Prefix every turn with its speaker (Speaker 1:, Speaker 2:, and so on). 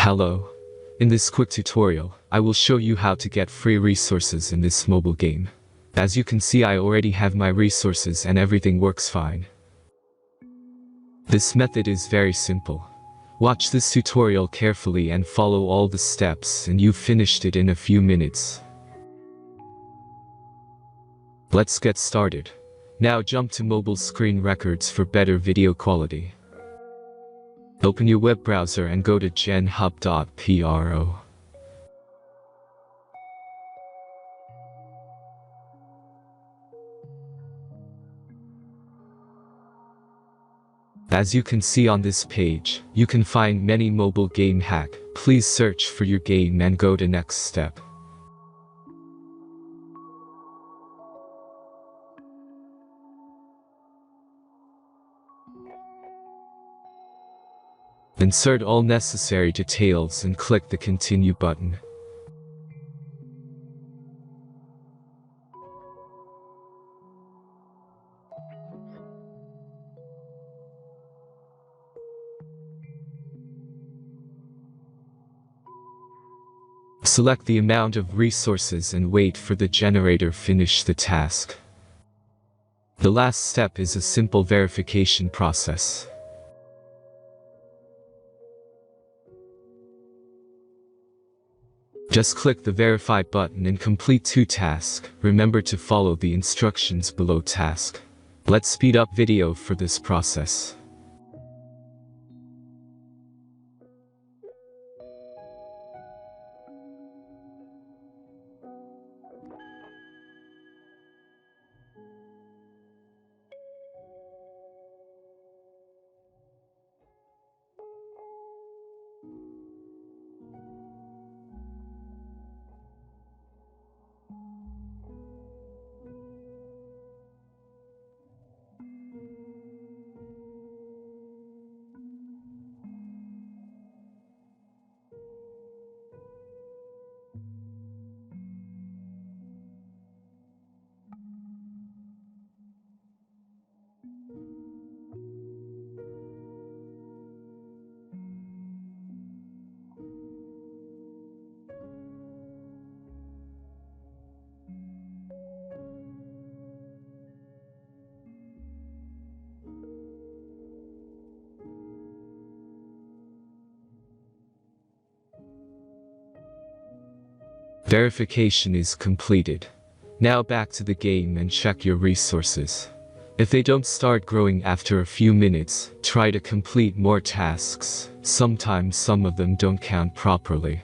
Speaker 1: Hello. In this quick tutorial, I will show you how to get free resources in this mobile game. As you can see, I already have my resources and everything works fine. This method is very simple. Watch this tutorial carefully and follow all the steps and you've finished it in a few minutes. Let's get started. Now jump to mobile screen records for better video quality. Open your web browser and go to genhub.pro. As you can see on this page, you can find many mobile game hack. Please search for your game and go to next step. Insert all necessary details and click the continue button. Select the amount of resources and wait for the generator finish the task. The last step is a simple verification process. Just click the verify button and complete 2 tasks. Remember to follow the instructions below task. Let's speed up video for this process. Verification is completed. Now back to the game and check your resources. If they don't start growing after a few minutes, try to complete more tasks. Sometimes some of them don't count properly.